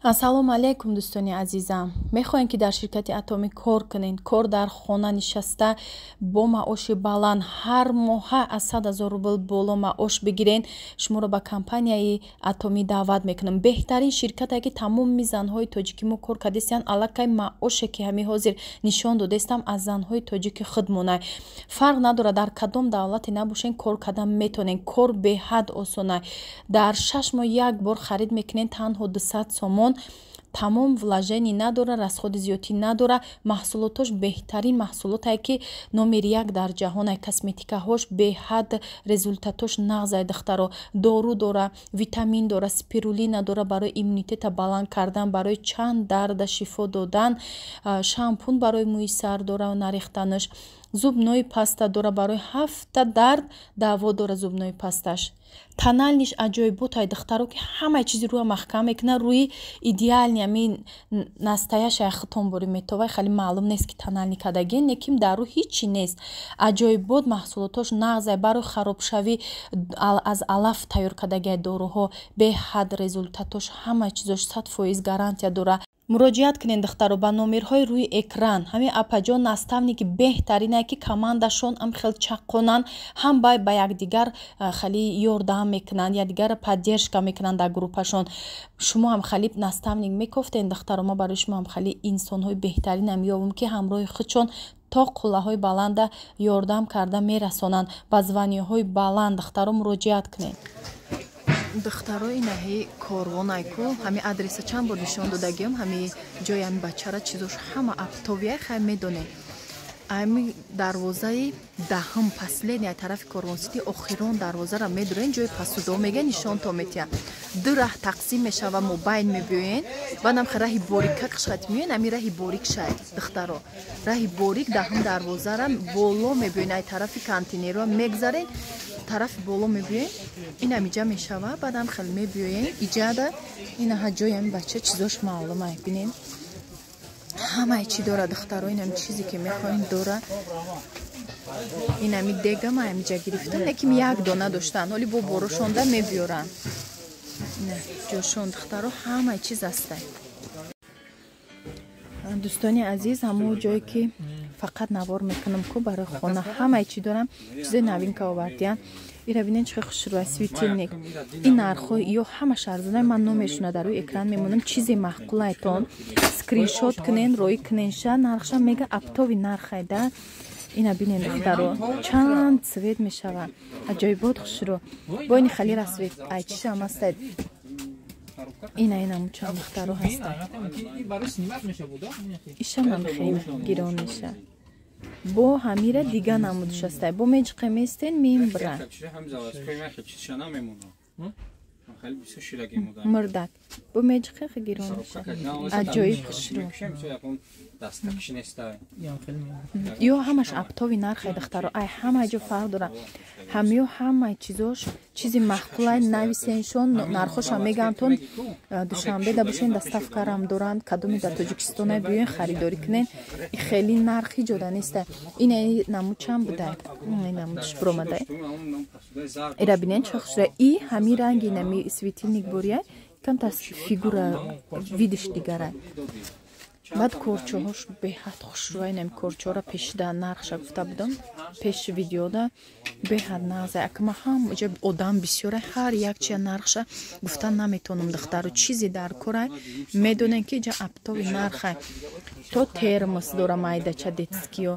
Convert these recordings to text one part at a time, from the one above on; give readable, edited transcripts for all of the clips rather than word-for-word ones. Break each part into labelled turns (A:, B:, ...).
A: Ассалому алейкум дӯстони азизам. Мехоҳем ки дар ширкати Атоми кор кунед, кор дар хона нишаста бо маоши баланд ҳар моҳа аз 100,000 рубл боло маош бигирен, шуморо ба компанияи Атоми даъват мекунам. Беҳтарин ширкате ки тамоми занҳои тоҷики мо кор кардестиян, аллакай маоше ки ҳами ҳозир нишон додестам аз занҳои тоҷики худ монай. Фарқ надорад дар кадом давлате набошен, кор кардан метонен. Кор беҳад осонай. Дар 6 моҳ як бор харид мекунен, танҳо 200 сомон. Тамом влажени надора, расходи зиёдӣ надора. Маҳсулотош беҳтарин маҳсулотае ки номери 1 дар ҷаҳонай. Косметикаҳош беҳад результатош нағзай духтаро. Дору дора, витамин дора, спирулина дора барои иммунитета баланд кардан, барои чанд дарда шифо додан. Шампун барои мӯи сар дора нарехтанаш. Зубнои паста дора барои 7 дард даво дора зубнои пасташ. Таналниш аҷоиботай духтаро ки ҳамаи чизи рӯя маҳкам мекунад, рӯи идеални ами настаяшай хитон бори метовай, хали маълум нест ки танални кадаген, лекин дар рӯ ҳичи нест. Аҷоибот маҳсулотош нағзай барои харобшавӣ аз алаф тайёр кадагай доруҳо беҳад результатош ҳамаи чизош 100% гарантия дора. муроҷиат кунен духтаро ба номерҳои рӯи экран. ҳамин апаҷон наставники беҳтаринае ки командашон ам хел чаққонанд, ҳам ба якдигар хали ёрдам мекунанд, якдигар поддержка мекунанд дар группашон. шумо ам хали наставник мекофтен духтаро, мо барои шумо ам хали инсонҳои беҳтаринам ёбум ки ҳамроҳи худшон то қуллаҳои баланда ёрдам карда мерасонанд. ба званиёҳои баланд духтаро муроҷиат кунед. духтаро инаҳи корвонайку ҳами адреса чанд бор нишон додагиам, ҳами ҷои ҳами бачара чизош ҳама аптовия хай медонем. ами дарвозаи даҳм последния тарафи корвонсити охирон дарвозара медурен, ҷои пасудо мега нишонто метия. ду раҳ тақсим мешава, мобайн мебиёен, баъдам раҳи борика қишат миёен, ами раҳи борик шай духтаро. раҳи борик даҳм дарвозара боло мебиёен, ай тарафи контейнерро мегзарен, тарафи боло мебиёен, ин амиҷа мешава, баъдам хел мебиёен иҷада. ина ҳаҷои ами бача чизош маълумай бинен. ҳамаи чӣ дора духтаро, инам чизе ки мехоҳем дора. инами дегама амиҷа гирифтан, лекин як дона доштан, ҳоли бо борошонда мебиёран. ина ҷошон духтаро ҳамаи чиз астай. дӯстони азиз, ҳамо ҷое ки фақат навор мекунам ку барои хона ҳамаи чӣ дорам, чизои новинка овардиян. ира бинен чӣ хушрӯя светильник. ин нархҳои ё ҳамаш арзонай. ман номершона дар рӯи экран мемонам. чизи маъқулайтон скриншот кунен, роӣ куненша нархша мега аптови нархайда. ина бинен духтаро чанд цвет мешава. аҷоибот хушрӯ. бо ини халира свет айчишам астад. ина мучан духтаро ҳастад. ишамам хеле гирон меша. бо ҳамира дига намудшастай. бо меҷиқе местен мембра. мурдак. бо меҷиқе хе гирон меша. аҷоиб хушрӯ. ё ҳамаш аптови нархай духтаро. ай ҳамаи ҷо фарқ дора. ҳамё ҳамаи чизош чизи маъқулай нависеншон нархоша меган тон душанбе да бошен доставкарам доранд, кадоми да тоҷикистонай биёен харидорӣ кунен. хели нархи ҷода неста. ина наму чанд будай. намудш бромадай. ира бинен чӣ хушра. и ҳами ранги нами светильник борияй камта фигура видиш дигарай. баъд корчоҳош беҳад хушрӯяй. нами корчоҳора пешида нархша гуфта будам, пеши видеода беҳад нағзай. акама ҳам ҷа одам бисёрай, ҳар як чия нархша гуфта наметонам духтаро. чизи дар корай медонен ки ҷа аптови нархай. то термос дора майдача детскиё.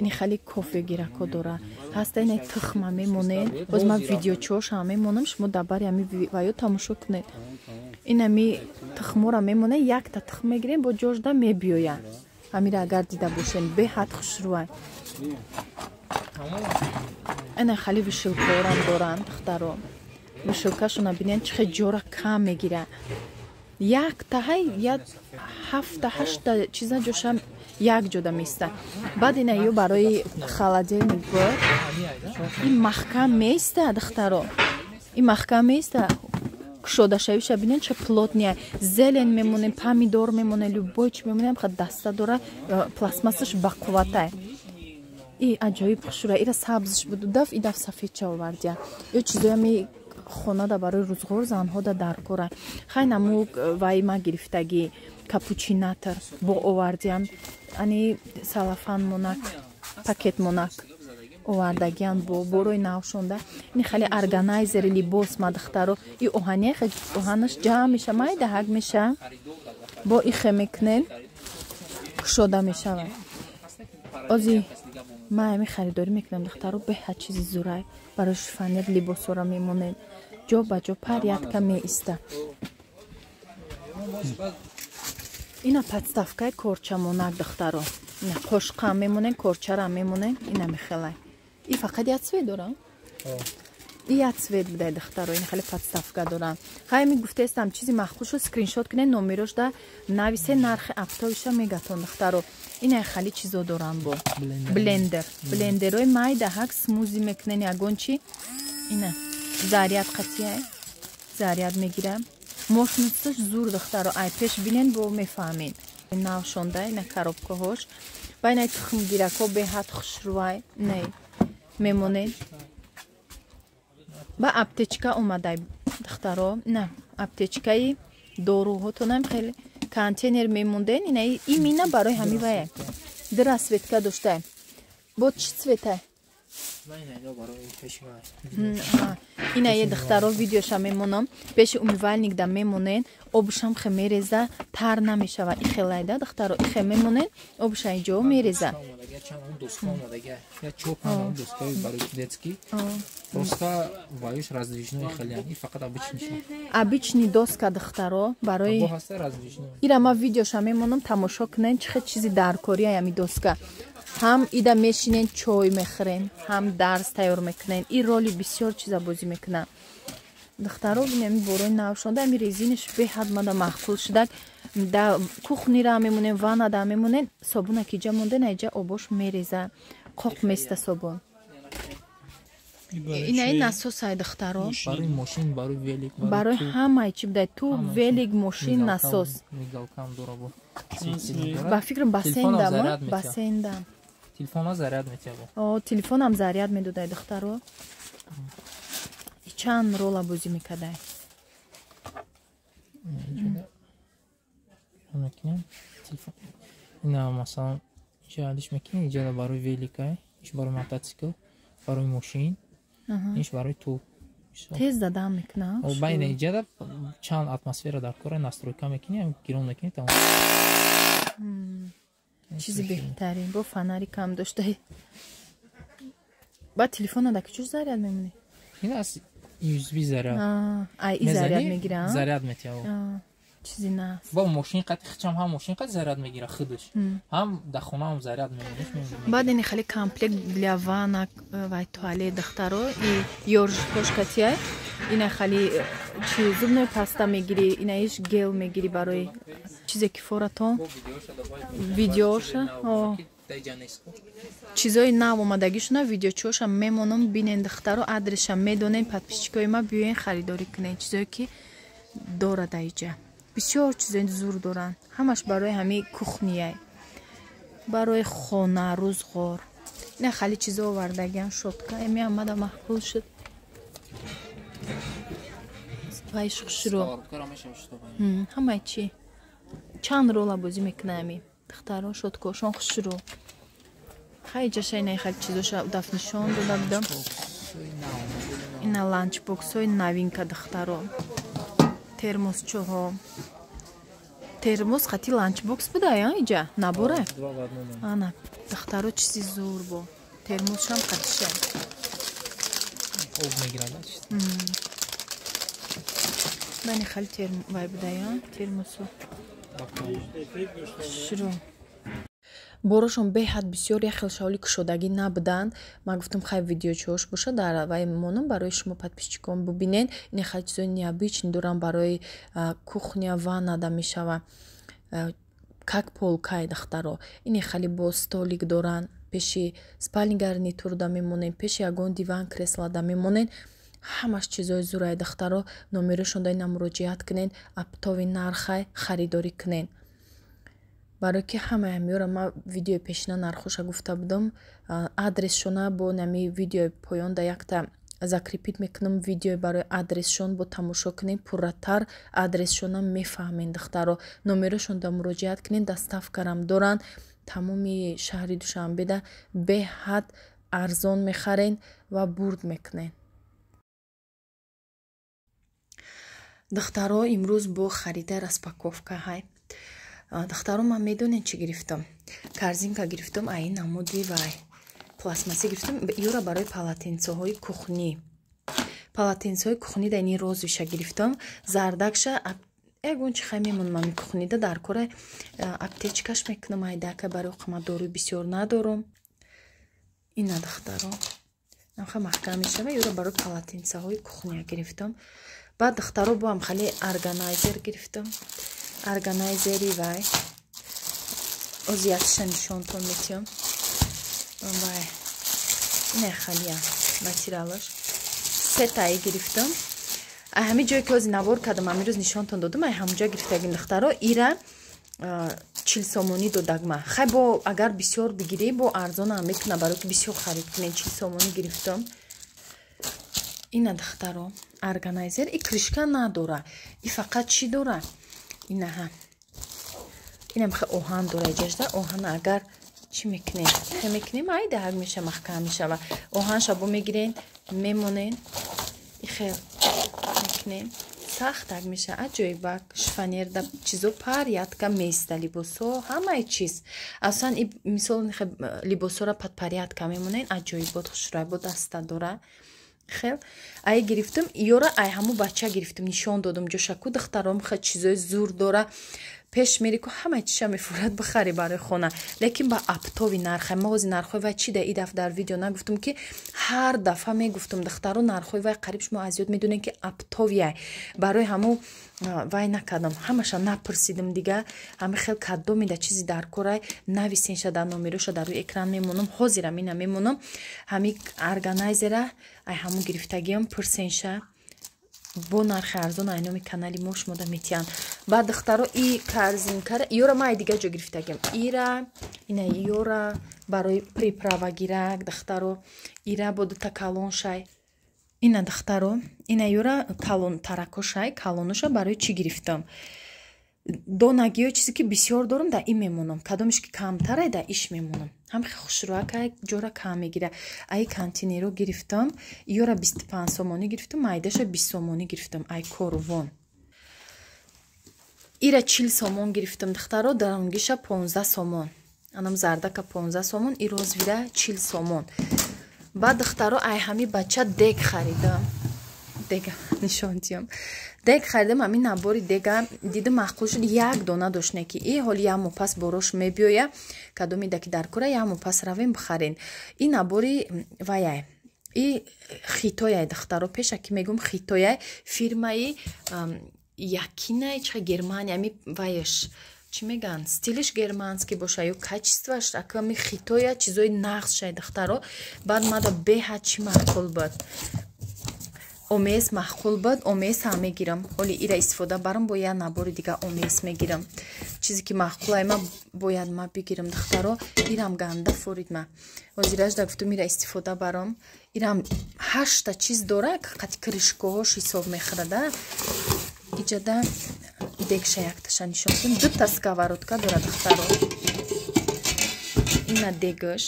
A: ини хали кофе гирако дора. ҳаста ина тухма мемонен. боз ман видеочоша мемонам. шумо дабари ами ваё тамошо кунед. инами тухмора мемонен. якта тухм мегирем, бо ҷожда мебиёяд. ҳамира агар дида бошен беҳад хушрӯай. ина хали вишилкорам доранд духтаро. вишилкашона бинен чӣ хел ҷора кам мегирад. яктаҳай я 7-8 чиза ҷоша як ҷода места. баъд ина ё барои холодильник бор. ин маҳкам места духтаро. ин маҳкам места. кушодашавиша бинен чӣ плотния. зелен мемонем, помидор мемонем, любой чӣ мемонем, ха даста дора, пластмассаш бақувватай. и аҷоиб хушура. ира сабзиш буду даф, и даф сафедча овардия. ё чизоями хона да барои рӯзғор занҳо да дар кора хай намук вай ма гирифтаги капучинатор бо овардиам ани салафан монак пакет монак овардагиан бо борои навшонда ини хеле органайзери либос ма духтаро и оҳане оҳанаш ҷамъ меша майда ҳаг меша бо ихе мекунен кушода мешавад ози ма ами харидорӣ мекунам духтаро беҳад чизи зурай барои шифонер либосора мемонен ҷо ба ҷо парядка меиста ина подставкаи корчамонак духтаро ина қошқам мемонен корчарам мемонен ина мехелай и фақат як цвет дорам и як цвет будай духтаро ина хеле подставка дорам хай ми гуфтестам чизи махкушо скриншот кунен номерош да нависе нархи аптовиша мегатон духтаро ина хали чизо дорам бо блендерои майда ҳак смузи мекунен ягон чи ина заряд қатия заряд мегирам мошинисташ зур духтаро ай пеш бинен бо мефаҳмен навшонда ина коробкаҳош ва ина тухмгирако беҳад хушрӯвай не мемонен ба аптечка омадай духтаро на аптечкаи доруҳотонам хеле контейнер мемонден ина и мина барои ҳами вае ди расветка доштаем бо чӣ цветай ина е духтаро видеоша мемонам пеши умивальник да мемонен обушам хе мереза тар намешава и хелайда духтаро ихе мемонен обуша инҷо мереза обични доска духтаро барои ира ма видеоша мемонам тамошо кунен чихе чизи даркория ями доска ҳам ида мешинен чой мехӯрен ҳам дарс тайёр мекунен и роли бисёр чиза бозӣ мекунам духтаро бинем борои навшонда ами резинаш беҳад мада махфул шудак да кухнира мемонен ванада мемонен собуна киҷа монден айҷа обош мереза қоқ места собун инаи насосай духтаро барои ҳамаи чи будай ту велик мошин насос ба фикрам бассейндам телефонам заряд медодай духтаро чанд рола бозӣ мекардай
B: ина масалан ҷалиш мекунӣ иҷода барои велика иш барои мотоцикл барои мошин иш барои ту
A: тез дадам мекунам
B: байна иҷода чанд атмосфера дар кора настройка мекунӣ гирон мекунӣ тамом
A: чизи беҳтарин бо фонарикам доштай ба телефонада кучур заряд мемонӣ
B: ин аз USB заряд
A: и заряд мегирам
B: заряд метава
A: чизи нас
B: бо мошин қати хичам ҳам мошин қати заряд мегира худаш ҳам да хонам заряд мемониш
A: баъд ини хали комплект для ванак вай туалет духтаро и ёршкош катия ина хали чи зубной паста мегири ина иш гел мегири барои чизе ки форатон видеоша чизои нав омадагишона видеочиҳоша мемонам бинен духтаро адреша медонен подписчикои ма биёен харидорӣ кунен чизое ки дорад аиҷа бисёр чизои зур доранд ҳамаш барои ҳами кухнияй барои хона рӯзғор ина хали чизо овардагиам шотка ами амада маҳбул шуд вайш хушро ҳамаи чи чанд рола бозӣ мекунами духтаро шоткошон хушро хай ҷаша ина хали чизоша дафнишон дода будам ина ланчбоксҳои новинка духтаро термосчоҳо термос хати ланчбокс будай иҷа набора ана духтаро чизи зур бо термосшам хатиша бани хали вай будай термосо шуро борошон беҳад бисёр як хелшавли кушодагӣ набуданд ман гуфтам хай видеочиҳош боша дар вай монам барои шумо подписчикон бубинен ин хай чизои необычни дорам барои кухня ванада мешава как полкай духтаро ини хали бо столик доранд пеши спальни гарнитурда мемонен пеши ягон диван креслада мемонен ҳамаш чизои зурай духтаро номерошонда ина муроҷиат кунен аптови нархай харидорӣ кунен барое ки ҳамаи меёра ма видеои пешина нархоша гуфта будам адресшона бо нами видеои поёнда якта закрепит мекунам видео барои адресшон бо тамошо кунем пурратар адресшонам мефаҳмем духтаро номерошонда муроҷиат кунем доставкарам доранд тамоми шаҳри Душанбеда беҳад арзон мехарен ва бурд мекунен. духтаро имрӯз бо харида распаковка ҳай духтаро ман медонем чӣ гирифтам корзинка гирифтам аи намуди вай пластмасси гирифтам ёра барои полотенцоҳои кухнӣ полотенцоҳои кухнӣ да ини розовиша гирифтам зардакша ягон чи хай мемонам кухнида дар кора аптечкаш мекунам айдака барои қамадору бисёр надорам ина духтаро намха маҳкам мешава ёра барои полотенцаҳои кухня гирифтам баъд духтаро боам хали органайзер гирифтам органайзери вай озиятиша нишонтон метиём вай ина халия материалаш сетаи гирифтам ай ҳами ҷое ки ҳозир навор кардам амирӯз нишонтон додам ай ҳамуҷа гирифтагим духтаро ира 40 сомонӣ додагма хай бо агар бисёр бигирӣ бо арзонам мекуна барои ки бисёр харид кунем 40 сомонӣ гирифтам ина духтаро органайзер и кришка надора и фақат чӣ дора инаҳа инам хе оҳан дора иҷашда оҳан агар чӣ мекунем хе мекунем айда ҳаг меша маҳкам мешава оҳанша бо мегирен мемонен и хел мекунем сахт ҳаг меша аҷоибак шифонерда чизо парядка места либосо ҳамаи чиз аслан и мисол либосора парядка мемонен аҷоибот хушрӯйбо даста дора хел ай гирифтам ёра ай ҳаму бача гирифтам нишон додам ҷошаку духтаром хе чизои зур дора пеш мери ку ҳама чиша мефурад бихари барои хона лекин ба аптови нархай ма ҳозир нархои вай чӣ да и дафъа дар видео нагуфтам ки ҳар дафъа мегуфтам духтаро нархои вай қариб шумо аз ёд медонем ки аптовиай барои ҳаму вай накардам ҳамаша напурсидам дига ҳама хел каддомида чизи дар корай нависенша дар номероша дар рӯи экран мемонам ҳозирам ина мемонам ҳами органайзера ай ҳаму гирифтагиам пурсенша бо нархи арзон айноми канали мо шумода метиҳанд баъд духтаро и корзинкара ёра ма ай дига ҷо гирифтагиам ира ина ёра барои приправа гирак духтаро ира бо дута калоншай ина духтаро ина ёра калон таракошай калонуша барои чӣ гирифтам донагиё чизе ки бисёр дорам да ин мемонам кадомиш ки камтарай да иш мемонам ҳами хушрӯакай ҷора кам мегира ай контейнеро гирифтам ёра 25 сомонӣ гирифтам майдаша 20 сомонӣ гирифтам ай корвон ира 40 сомон гирифтам духтаро даронгиша 15 сомон анам зардака 15 сомон и розвира 40 сомон баъд духтаро ай ҳами бача дег харидам дега нишон диём дег харидам ҳамин набори дега дида маъқул шуд як дона дошт не ки и ҳоли ямо пас борош мебиёя кадомида ки дар кора ямо пас равем бихарен и набори ваяй и хитояй духтаро пеша ки мегум хитояй фирмаи якинай ча германия ами ваяш чӣ меган стилиш германский боша ё качестваш аками хитоя чизои нағзшай духтаро баъд мада беҳад чӣ маъқул буд омез маъқул буд омез ҳам мегирам ҳоли ира истифода барам бо як набори дига омез мегирам чизе ки маъқулай ма бояд ма бигирам духтаро ирам ганда форидма ҳозиражда гуфтам ира истифода барам ирам 8 чиз дора қати кришкоҳош ҳисоб мехӯрада иҷада дегша якташа нишон кунем дута сковородка дора духтаро ина дегаш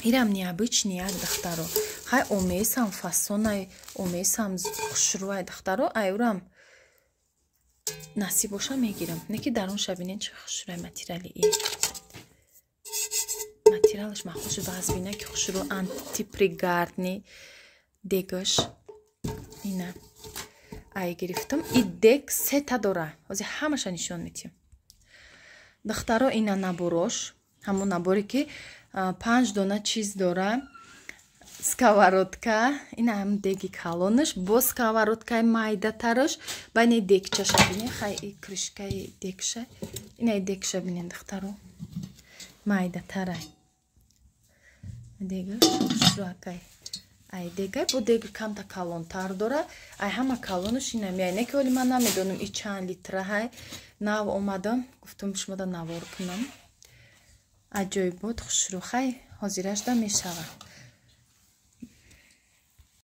A: ирам необычный як духтаро хай омесам фасонай омесам хушрӯай духтаро айурам насиб боша мегирам не ки дар он шабинен чӣ хушрӯай материали и материалаш маъқул шуд вазбина ки хушрӯ антипригардни дегаш ина ай гирифтам и дег сета дора ҳозир ҳамаша нишон метиҳам духтаро ина наборош ҳамон наборе ки 5 дона чиз дора сковородка ина ҳам деги калонаш бо сковородкаи майдатараш байни дегчаша бинен хай кришкаи дегша ина дегша бинен духтаро майдатарай дегаш хушрӯакай ай дегай бо дег камта калонтар дора ай ҳама калонаш ина меай не ки ҳоли ман намедонам и чанд литра ҳай нав омадам гуфтам шумода навор кунам аҷоибот хушрӯ хай ҳозиражда мешавад